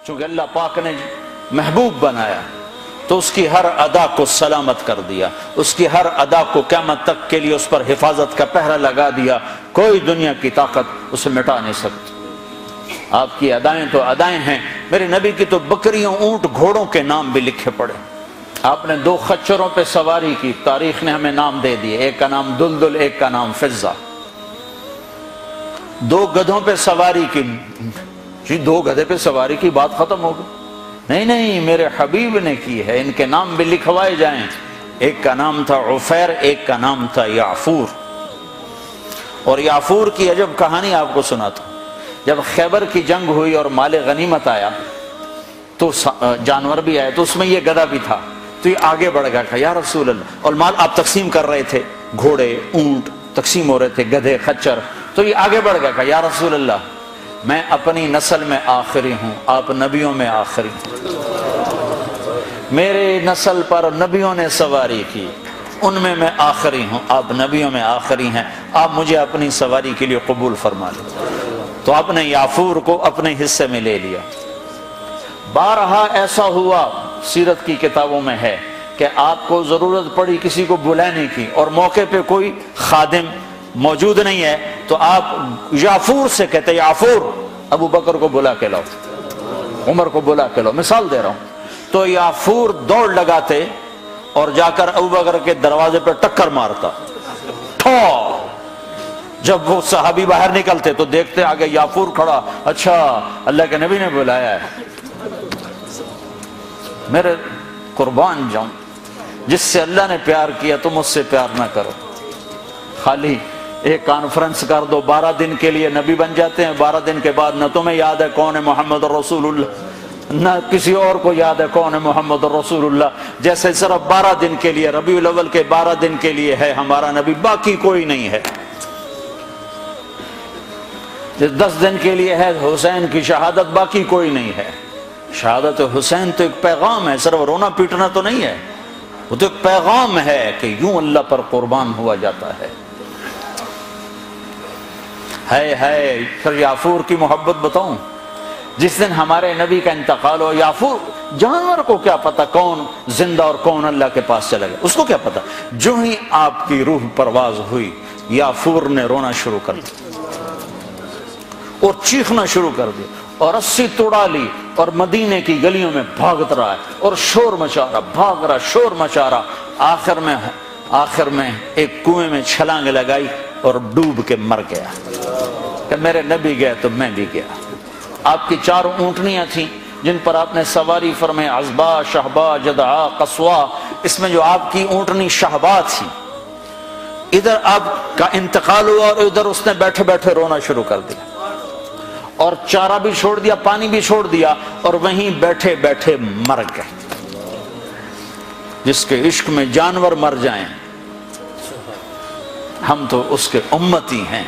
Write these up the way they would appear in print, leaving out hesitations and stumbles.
چونکہ اللہ پاک نے محبوب بنایا تو اس کی ہر ادا کو سلامت کر دیا، اس کی ہر ادا کو قیامت تک کے لیے اس پر حفاظت کا پہرا لگا دیا، کوئی دنیا کی طاقت اسے مٹا نہیں سکتی۔ آپ کی ادائیں تو ادائیں ہیں، میرے نبی کی تو بکریوں، اونٹ، گھوڑوں کے نام بھی لکھے پڑے۔ آپ نے 2 خچروں پہ سواری کی، تاریخ نے ہمیں نام دے دیے، ایک کا نام دلدل، ایک کا نام فضہ۔ 2 گدھوں پہ سواری کی، جی 2 گدھے پہ سواری کی بات ختم ہو گئی؟ نہیں نہیں، میرے حبیب نے کی ہے، ان کے نام بھی لکھوائے جائیں۔ ایک کا نام تھا عفیر، ایک کا نام تھا یعفور۔ اور یعفور کی عجب کہانی آپ کو سناتا ہوں۔ جب خیبر کی جنگ ہوئی اور مال غنیمت آیا تو جانور بھی آئے، تو اس میں یہ گدھا بھی تھا، تو یہ آگے بڑھ گیا کہ یا رسول اللہ، اور مال آپ تقسیم کر رہے تھے، گھوڑے، اونٹ تقسیم ہو رہے تھے، گدھے، خچر، تو یہ آگے بڑھ گیا کہ یا رسول اللہ، میں اپنی نسل میں آخری ہوں، آپ نبیوں میں آخری ہیں، میرے نسل پر نبیوں نے سواری کی، ان میں آخری ہوں، آپ نبیوں میں آخری ہیں، آپ مجھے اپنی سواری کے لیے قبول فرما لیں۔ تو آپ نے یعفور کو اپنے حصے میں لے لیا۔ بارہا ایسا ہوا، سیرت کی کتابوں میں ہے کہ آپ کو ضرورت پڑی کسی کو بلانے کی اور موقع پہ کوئی خادم موجود نہیں ہے، تو آپ یعفور سے کہتے یعفور ابو بکر کو بلا کے لاؤ، عمر کو بلا کے لاؤ، مثال دے رہا ہوں۔ تو یعفور دوڑ لگاتے اور جا کر ابو بکر کے دروازے پہ ٹکر مارتا، ٹھو۔ جب وہ صحابی باہر نکلتے تو دیکھتے آگے یعفور کھڑا، اچھا اللہ کے نبی نے بلایا ہے۔ میرے قربان جاؤں، جس سے اللہ نے پیار کیا تم اس سے پیار نہ کرو۔ خالی ایک کانفرنس کر دو، 12 دن کے لیے نبی بن جاتے ہیں، 12 دن کے بعد نہ تمہیں یاد ہے کون ہے محمد رسول اللہ، نہ کسی اور کو یاد ہے کون ہے محمد رسول اللہ، جیسے صرف 12 دن کے لیے، ربیع الاول کے 12 دن کے لیے ہے ہمارا نبی، باقی کوئی نہیں ہے۔ 10 دن کے لیے ہے حسین کی شہادت، باقی کوئی نہیں ہے۔ شہادت حسین تو ایک پیغام ہے، صرف رونا پیٹنا تو نہیں ہے، وہ تو ایک پیغام ہے کہ یوں اللہ پر قربان ہوا جاتا ہے۔ پھر یعفور کی محبت بتاؤں، جس دن ہمارے نبی کا انتقال ہو، یعفور جانور کو کیا پتا کون زندہ اور کون اللہ کے پاس چلا گیا، اس کو کیا پتا، جو ہی آپ کی روح پرواز ہوئی یعفور نے رونا شروع کر دیا اور چیخنا شروع کر دیا اور رسی توڑا لی اور مدینے کی گلیوں میں بھاگت رہا ہے اور شور مچا رہا، بھاگ رہا، شور مچا رہا، آخر میں ایک کنویں میں چھلانگ لگائی اور ڈوب کے مر گیا کہ میرے نبی گئے تو میں بھی گیا۔ آپ کی 4 اونٹنیاں تھیں جن پر آپ نے سواری فرمائے، عزبا، شہبا، جدعا، قصوا۔ اس میں جو آپ کی اونٹنی شہبا تھی، ادھر آپ کا انتقال ہوا اور ادھر اس نے بیٹھے بیٹھے رونا شروع کر دیا اور چارہ بھی چھوڑ دیا، پانی بھی چھوڑ دیا اور وہیں بیٹھے بیٹھے مر گئے۔ جس کے عشق میں جانور مر جائیں، ہم تو اس کے امتی ہیں،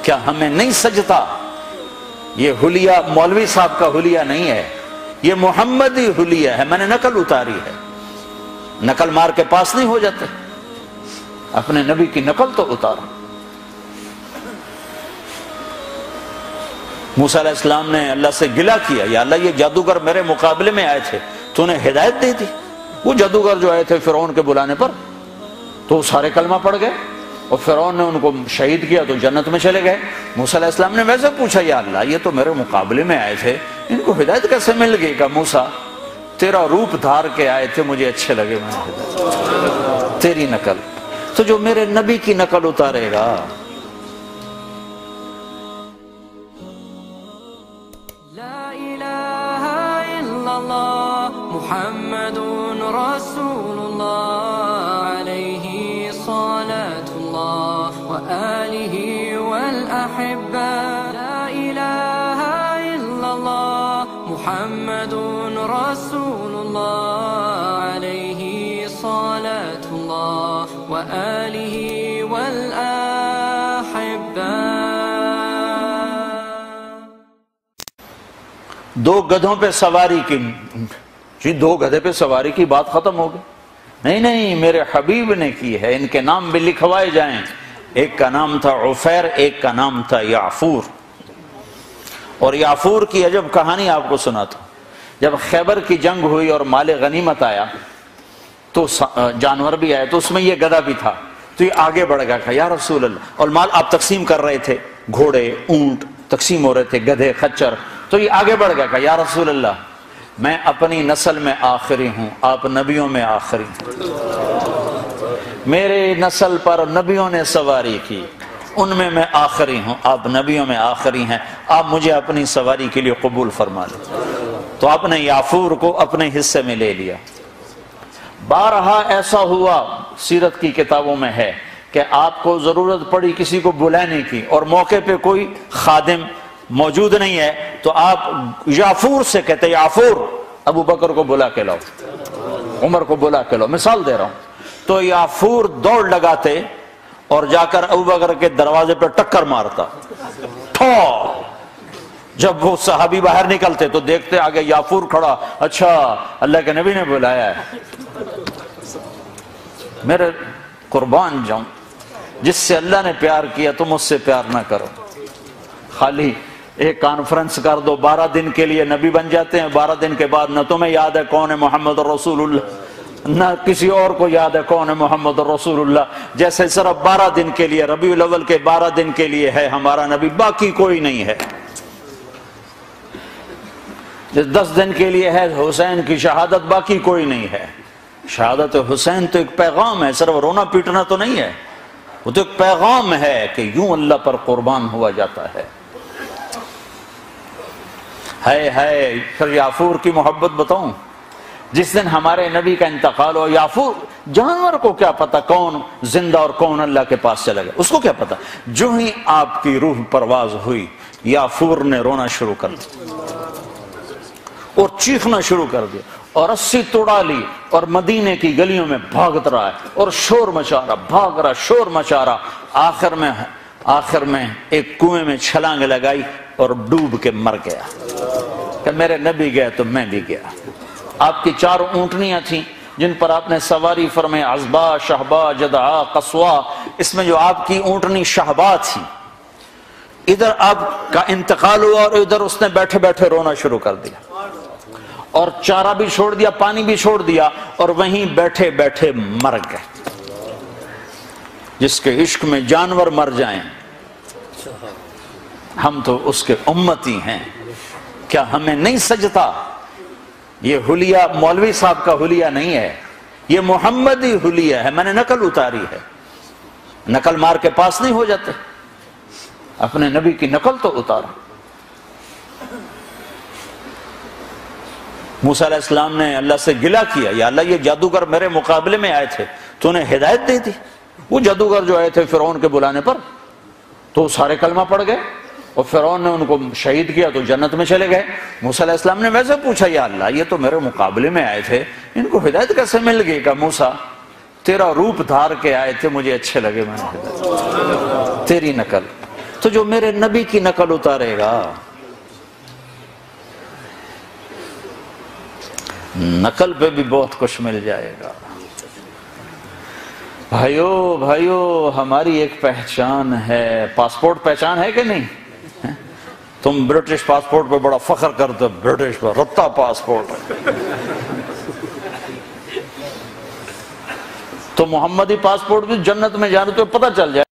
کیا ہمیں نہیں سجتا؟ یہ حلیہ مولوی صاحب کا حلیہ نہیں ہے، یہ محمدی حلیہ ہے، میں نے نقل اتاری ہے۔ نقل مار کے پاس نہیں ہو جاتے، اپنے نبی کی نقل تو اتارو۔ موسیٰ علیہ السلام نے اللہ سے گلہ کیا، یا اللہ یہ جادوگر میرے مقابلے میں آئے تھے، تو انہیں ہدایت دے دی۔ وہ جادوگر جو آئے تھے فرعون کے بلانے پر، تو سارے کلمہ پڑھ گئے اور فرعون نے ان کو شہید کیا تو جنت میں چلے گئے۔ موسیٰ علیہ السلام نے ویسے پوچھا، یا اللہ یہ تو میرے مقابلے میں آئے تھے، ان کو ہدایت کیسے مل گئی؟ کہ موسیٰ تیرا روپ دھار کے آئے تھے، مجھے اچھے لگے، میں نے ہدایت تیری نقل۔ تو جو میرے نبی کی نقل اتارے گا، محمد رسول اللہ علیہ صلاة اللہ وآلہ والأحبہ، لا الہ الا اللہ محمد رسول اللہ علیہ صلاة اللہ وآلہ والأحبہ۔ 2 گدھوں پہ سواری کی، جی 2 گدھے پہ سواری کی بات ختم ہو گئی؟ نہیں نہیں، میرے حبیب نے کی ہے، ان کے نام بھی لکھوائے جائیں۔ ایک کا نام تھا عفیر، ایک کا نام تھا یعفور۔ اور یعفور کی عجب کہانی آپ کو سناتا ہوں۔ جب خیبر کی جنگ ہوئی اور مال غنیمت آیا تو جانور بھی آئے، تو اس میں یہ گدھا بھی تھا، تو یہ آگے بڑھ گیا، کہا یا رسول اللہ، اور مال آپ تقسیم کر رہے تھے، گھوڑے اونٹ تقسیم ہو رہے تھے، گدھے خچر، تو یہ آگے بڑھ گیا، کہا یا رسول اللہ میں اپنی نسل میں آخری ہوں، آپ نبیوں میں آخری ہیں، میرے نسل پر نبیوں نے سواری کی، ان میں آخری ہوں، آپ نبیوں میں آخری ہیں، آپ مجھے اپنی سواری کے لیے قبول فرما لیں۔ تو آپ نے یافور کو اپنے حصے میں لے لیا۔ بارہا ایسا ہوا، سیرت کی کتابوں میں ہے کہ آپ کو ضرورت پڑی کسی کو بلانے کی اور موقع پہ کوئی خادم موجود نہیں ہے، تو آپ یافور سے کہتے یافور ابو بکر کو بلا کے لاؤ، عمر کو بلا کے لاؤ، مثال دے رہا ہوں۔ تو یافور دوڑ لگاتے اور جا کر ابو بکر کے دروازے پہ ٹکر مارتا، ٹھو، جب وہ صحابی باہر نکلتے تو دیکھتے آگے یافور کھڑا، اچھا اللہ کے نبی نے بلایا ہے۔ میرے قربان جاؤں، جس سے اللہ نے پیار کیا تم اس سے پیار نہ کرو، خالی ایک کانفرنس کر دو، 12 دن کے لیے نبی بن جاتے ہیں، 12 دن کے بعد نہ تمہیں یاد ہے کون ہے محمد رسول اللہ، نہ کسی اور کو یاد ہے کون ہے محمد رسول اللہ، جیسے صرف 12 دن کے لیے، ربیع الاول کے 12 دن کے لیے ہے ہمارا نبی، باقی کوئی نہیں ہے۔ 10 دن کے لیے ہے حسین کی شہادت، باقی کوئی نہیں ہے۔ شہادت حسین تو ایک پیغام ہے، صرف رونا پیٹنا تو نہیں ہے، وہ تو ایک پیغام ہے کہ یوں اللہ پر قربان ہوا جاتا ہے۔ پھر یافور کی محبت بتاؤں، جس دن ہمارے نبی کا انتقال ہو، یافور جانور کو کیا پتا کون زندہ اور کون اللہ کے پاس چلا گیا، اس کو کیا پتا، جو ہی آپ کی روح پرواز ہوئی یافور نے رونا شروع کر دیا اور چیخنا شروع کر دیا اور رسی توڑا لی اور مدینے کی گلیوں میں بھاگت رہا ہے اور شور مچا رہا، بھاگ رہا، شور مچا رہا، آخر میں ایک کنویں میں چھلانگ لگائی اور ڈوب کے مر گیا کہ میرے نبی گئے تو میں بھی گیا۔ آپ کی 4 اونٹنیاں تھیں جن پر آپ نے سواری فرمائی، عزبا، شہبا، جدعا، قصوا، اس میں جو آپ کی اونٹنی شہبا تھی، ادھر آپ کا انتقال ہوا اور ادھر اس نے بیٹھے بیٹھے رونا شروع کر دیا اور چارہ بھی چھوڑ دیا، پانی بھی چھوڑ دیا اور وہیں بیٹھے بیٹھے مر گئے۔ جس کے عشق میں جانور مر جائیں، ہم تو اس کے امتی ہیں، کیا ہمیں نہیں سجتا؟ یہ حلیہ مولوی صاحب کا حلیہ نہیں ہے، یہ محمدی حلیہ ہے، میں نے نقل اتاری ہے، نقل مار کے پاس نہیں ہو جاتے، اپنے نبی کی نقل تو اتارا۔ موسیٰ علیہ السلام نے اللہ سے گلہ کیا، یا اللہ یہ جادوگر میرے مقابلے میں آئے تھے تو انہیں ہدایت دے دی، وہ جادوگر جو آئے تھے فرعون کے بلانے پر تو سارے کلمہ پڑھ گئے اور فرعون نے ان کو شہید کیا تو جنت میں چلے گئے۔ موسیٰ علیہ السلام نے ویسے پوچھا، یا اللہ یہ تو میرے مقابلے میں آئے تھے، ان کو ہدایت کیسے مل گئی؟ کہ موسیٰ تیرا روپ دھار کے آئے تھے، مجھے اچھے لگے، میں نے ہدایت، تیری نقل، تو جو میرے نبی کی نقل اتارے گا نقل پہ بھی بہت کچھ مل جائے گا۔ بھائیو ہماری ایک پہچان ہے، پاسپورٹ پہچان ہے کہ نہیں؟ تم برٹش پاسپورٹ پہ بڑا فخر کرتے، برٹش پہ رتا پاسپورٹ، تو محمدی پاسپورٹ بھی جنت میں جانے تو پتہ چل جائے